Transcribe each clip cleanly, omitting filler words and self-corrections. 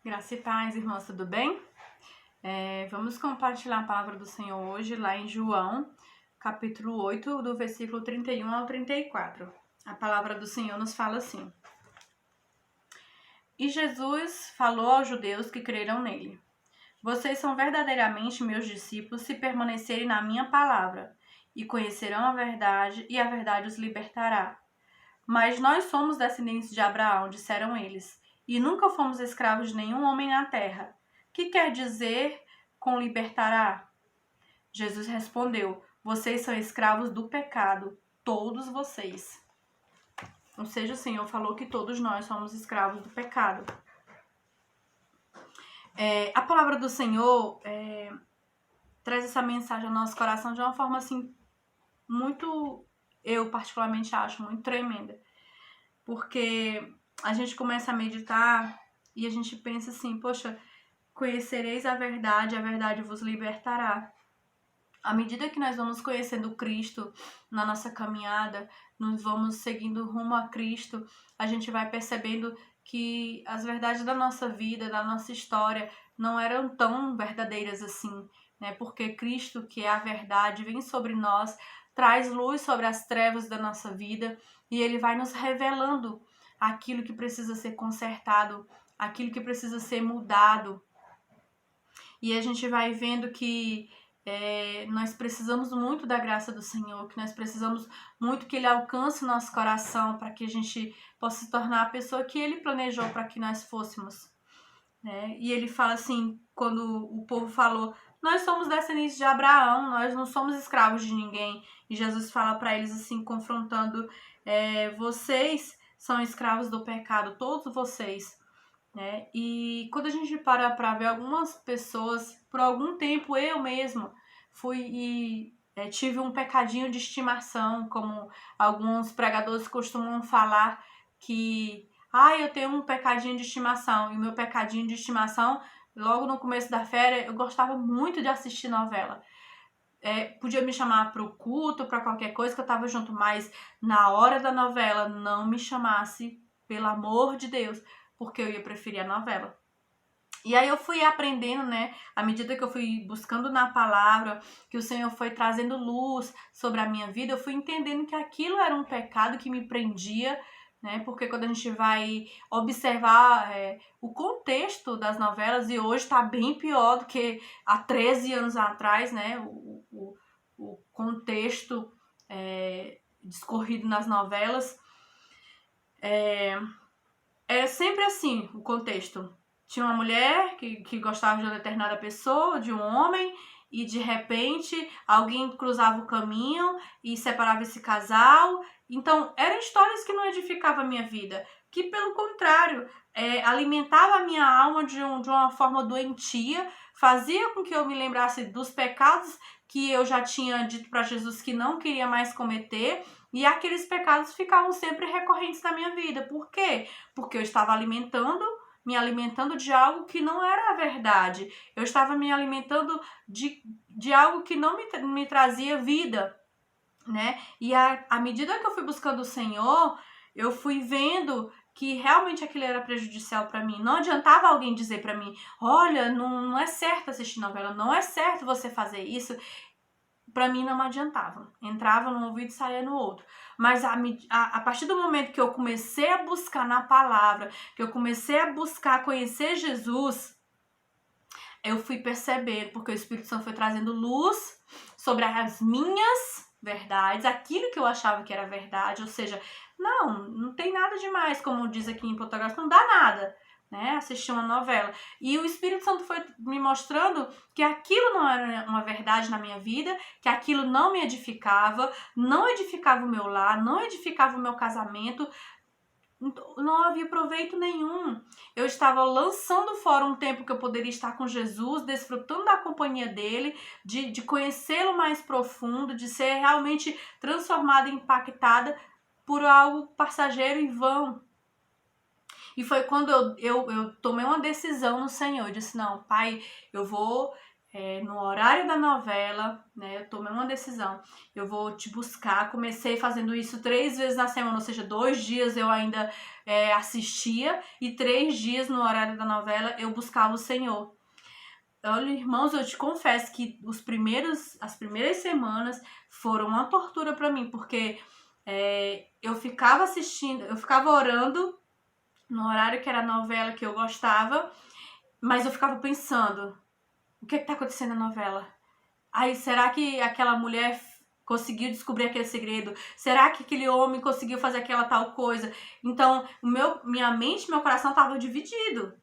Graça e paz, irmãos, tudo bem? Vamos compartilhar a palavra do Senhor hoje, lá em João, capítulo 8, do versículo 31 ao 34. A palavra do Senhor nos fala assim: E Jesus falou aos judeus que creram nele: Vocês são verdadeiramente meus discípulos se permanecerem na minha palavra, e conhecerão a verdade, e a verdade os libertará. Mas nós somos descendentes de Abraão, disseram eles, e nunca fomos escravos de nenhum homem na terra. Que quer dizer com libertará? Jesus respondeu: Vocês são escravos do pecado, todos vocês. Ou seja, o Senhor falou que todos nós somos escravos do pecado. A palavra do Senhor traz essa mensagem ao nosso coração de uma forma assim, muito, eu particularmente acho, muito tremenda. Porque a gente começa a meditar e a gente pensa assim, poxa, conhecereis a verdade vos libertará. À medida que nós vamos conhecendo Cristo na nossa caminhada, nós vamos seguindo rumo a Cristo, a gente vai percebendo que as verdades da nossa vida, da nossa história, não eram tão verdadeiras assim, né? Porque Cristo, que é a verdade, vem sobre nós, traz luz sobre as trevas da nossa vida e Ele vai nos revelando aquilo que precisa ser consertado, aquilo que precisa ser mudado. E a gente vai vendo que nós precisamos muito da graça do Senhor, que nós precisamos muito que Ele alcance o nosso coração para que a gente possa se tornar a pessoa que Ele planejou para que nós fôssemos. E Ele fala assim, quando o povo falou, nós somos descendentes de Abraão, nós não somos escravos de ninguém. E Jesus fala para eles assim, confrontando, vocês são escravos do pecado, todos vocês. E quando a gente para ver algumas pessoas, por algum tempo eu mesmo fui e tive um pecadinho de estimação, como alguns pregadores costumam falar que eu tenho um pecadinho de estimação. E o meu pecadinho de estimação, logo no começo da férias, eu gostava muito de assistir novela. Podia me chamar para o culto, para qualquer coisa que eu estava junto, mas na hora da novela não me chamasse, pelo amor de Deus, porque eu ia preferir a novela. E aí eu fui aprendendo, à medida que eu fui buscando na palavra, que o Senhor foi trazendo luz sobre a minha vida, eu fui entendendo que aquilo era um pecado que me prendia, porque quando a gente vai observar o contexto das novelas, e hoje está bem pior do que há 13 anos atrás, o contexto discorrido nas novelas, é sempre assim o contexto. Tinha uma mulher que gostava de uma determinada pessoa, de um homem, e de repente alguém cruzava o caminho e separava esse casal. Então, eram histórias que não edificavam a minha vida, que pelo contrário, alimentava a minha alma de uma forma doentia, fazia com que eu me lembrasse dos pecados que eu já tinha dito para Jesus que não queria mais cometer, e aqueles pecados ficavam sempre recorrentes na minha vida. Por quê? Porque eu estava me alimentando de algo que não era a verdade. Eu estava me alimentando de algo que não me trazia vida, E à medida que eu fui buscando o Senhor, eu fui vendo que realmente aquilo era prejudicial para mim. Não adiantava alguém dizer para mim, olha, não é certo assistir novela, não é certo você fazer isso. Para mim não adiantava. Entrava num ouvido e saía no outro. Mas a partir do momento que eu comecei a buscar na palavra, que eu comecei a buscar conhecer Jesus, eu fui perceber, porque o Espírito Santo foi trazendo luz sobre as minhas verdades, aquilo que eu achava que era verdade, ou seja, não tem nada demais, como diz aqui em português, não dá nada. Assistir uma novela. E o Espírito Santo foi me mostrando que aquilo não era uma verdade na minha vida, que aquilo não me edificava, não edificava o meu lar, não edificava o meu casamento, não havia proveito nenhum. Eu estava lançando fora um tempo que eu poderia estar com Jesus, desfrutando da companhia dele, de conhecê-lo mais profundo, de ser realmente transformada e impactada por algo passageiro e vão. E foi quando eu tomei uma decisão no Senhor. Eu disse, não, Pai, eu vou no horário da novela, né? Eu tomei uma decisão. Eu vou te buscar. Comecei fazendo isso 3 vezes na semana, ou seja, 2 dias eu ainda assistia e 3 dias no horário da novela eu buscava o Senhor. Olha, irmãos, eu te confesso que as primeiras semanas foram uma tortura para mim, porque eu ficava assistindo, eu ficava orando no horário que era a novela que eu gostava, mas eu ficava pensando, o que tá acontecendo na novela? Aí, será que aquela mulher conseguiu descobrir aquele segredo? Será que aquele homem conseguiu fazer aquela tal coisa? Então, minha mente, meu coração tava dividido.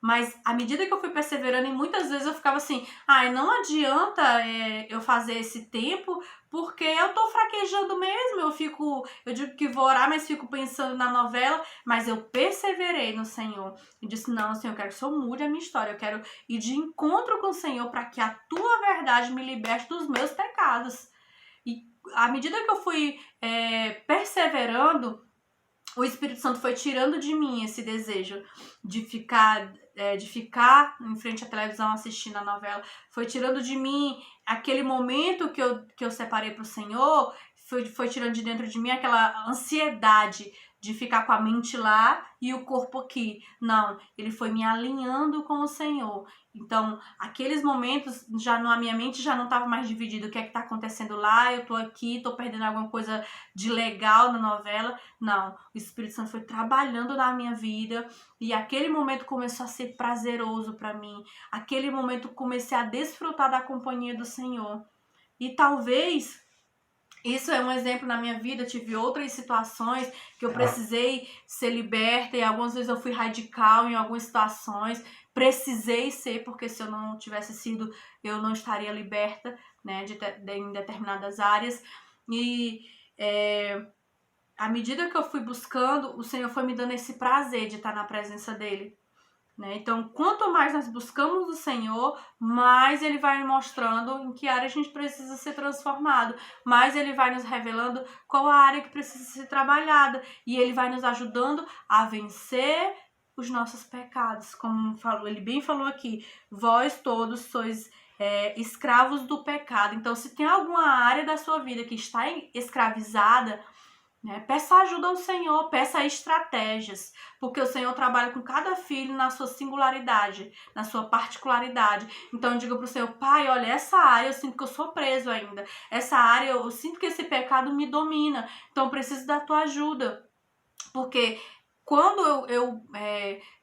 Mas à medida que eu fui perseverando, e muitas vezes eu ficava assim, não adianta eu fazer esse tempo, porque eu tô fraquejando mesmo. Eu digo que vou orar, mas fico pensando na novela, mas eu perseverei no Senhor. E disse, não, Senhor, eu quero que o Senhor mude a minha história, eu quero ir de encontro com o Senhor para que a tua verdade me liberte dos meus pecados. E à medida que eu fui perseverando, o Espírito Santo foi tirando de mim esse desejo de ficar em frente à televisão assistindo a novela. Foi tirando de mim aquele momento que eu separei para o Senhor, foi tirando de dentro de mim aquela ansiedade de ficar com a mente lá e o corpo aqui. Não, ele foi me alinhando com o Senhor. Então, aqueles momentos, a minha mente já não estava mais dividida. O que é que está acontecendo lá? Eu tô aqui, tô perdendo alguma coisa de legal na novela. Não, o Espírito Santo foi trabalhando na minha vida e aquele momento começou a ser prazeroso para mim. Aquele momento comecei a desfrutar da companhia do Senhor. E talvez isso é um exemplo na minha vida. Eu tive outras situações que eu precisei ser liberta e algumas vezes eu fui radical em algumas situações. Precisei ser, porque se eu não tivesse sido, eu não estaria liberta, né, em determinadas áreas. E à medida que eu fui buscando, o Senhor foi me dando esse prazer de estar na presença dele. Né? Então, quanto mais nós buscamos o Senhor, mais Ele vai mostrando em que área a gente precisa ser transformado, mais Ele vai nos revelando qual a área que precisa ser trabalhada, e Ele vai nos ajudando a vencer os nossos pecados. Como Ele bem falou aqui, vós todos sois escravos do pecado. Então, se tem alguma área da sua vida que está escravizada, peça ajuda ao Senhor, peça estratégias, porque o Senhor trabalha com cada filho na sua singularidade, na sua particularidade. Então diga para o Senhor, Pai, olha, essa área eu sinto que eu sou preso ainda, essa área eu sinto que esse pecado me domina, então eu preciso da tua ajuda. Porque quando eu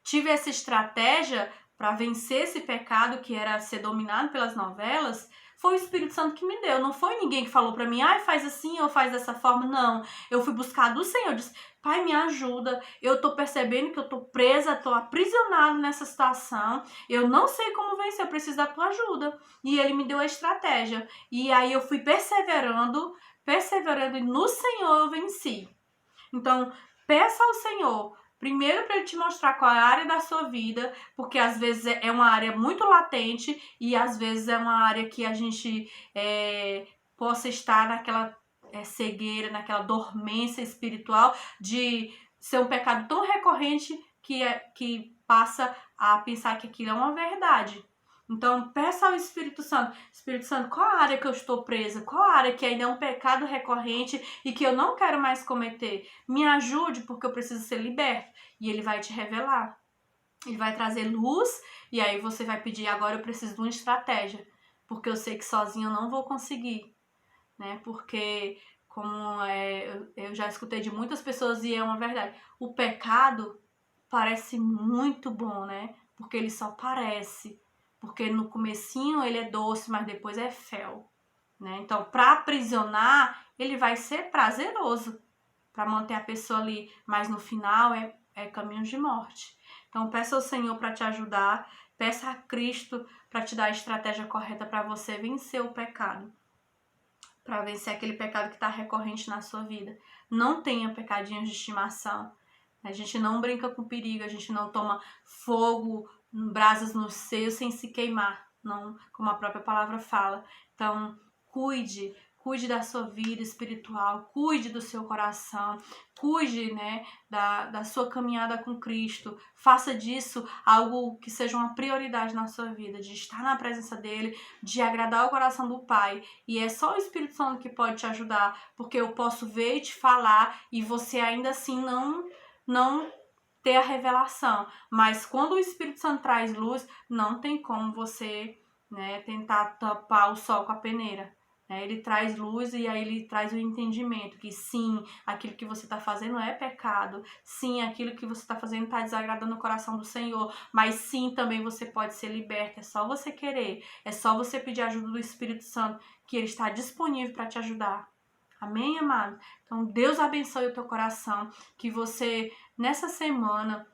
tive essa estratégia para vencer esse pecado que era ser dominado pelas novelas, foi o Espírito Santo que me deu. Não foi ninguém que falou para mim, faz assim ou faz dessa forma. Não, eu fui buscar do Senhor. Eu disse, Pai, me ajuda. Eu tô percebendo que eu tô presa, tô aprisionada nessa situação. Eu não sei como vencer, eu preciso da tua ajuda. E Ele me deu a estratégia. E aí eu fui perseverando e no Senhor eu venci. Então, peça ao Senhor, primeiro para Ele te mostrar qual é a área da sua vida, porque às vezes é uma área muito latente e às vezes é uma área que a gente possa estar naquela cegueira, naquela dormência espiritual de ser um pecado tão recorrente que passa a pensar que aquilo é uma verdade. Então, peça ao Espírito Santo, qual a área que eu estou presa? Qual a área que ainda é um pecado recorrente e que eu não quero mais cometer? Me ajude, porque eu preciso ser liberto. E Ele vai te revelar. Ele vai trazer luz e aí você vai pedir, agora eu preciso de uma estratégia, porque eu sei que sozinho eu não vou conseguir, né? Porque, como eu já escutei de muitas pessoas e é uma verdade, o pecado parece muito bom, né? Porque ele só parece. Porque no comecinho ele é doce, mas depois é fel, né? Então, para aprisionar, ele vai ser prazeroso para manter a pessoa ali, mas no final é caminho de morte. Então, peça ao Senhor para te ajudar, peça a Cristo para te dar a estratégia correta para você vencer o pecado, para vencer aquele pecado que está recorrente na sua vida. Não tenha pecadinhos de estimação. A gente não brinca com perigo, a gente não toma fogo, brasas no seio sem se queimar, não, como a própria palavra fala. Então, cuide Cuide da sua vida espiritual, cuide do seu coração, cuide, né, da sua caminhada com Cristo. Faça disso algo que seja uma prioridade na sua vida, de estar na presença dele, de agradar o coração do Pai. E é só o Espírito Santo que pode te ajudar, porque eu posso ver e te falar e você ainda assim não ter a revelação. Mas quando o Espírito Santo traz luz, não tem como você, né, tentar tapar o sol com a peneira. Ele traz luz e aí ele traz o entendimento que sim, aquilo que você está fazendo é pecado, sim, aquilo que você está fazendo está desagradando o coração do Senhor, mas sim, também você pode ser liberto, é só você querer, é só você pedir ajuda do Espírito Santo, que ele está disponível para te ajudar. Amém, amado? Então, Deus abençoe o teu coração, que você, nessa semana,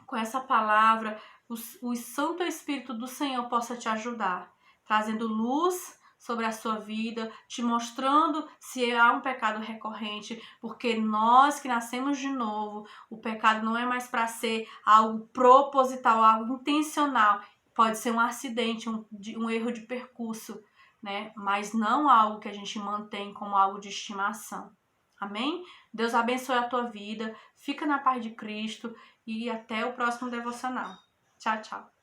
com essa palavra, o Santo Espírito do Senhor possa te ajudar, trazendo luz sobre a sua vida, te mostrando se há um pecado recorrente, porque nós que nascemos de novo, o pecado não é mais para ser algo proposital, algo intencional, pode ser um acidente, um erro de percurso, né? Mas não algo que a gente mantém como algo de estimação. Amém? Deus abençoe a tua vida, fica na paz de Cristo e até o próximo devocional. Tchau, tchau.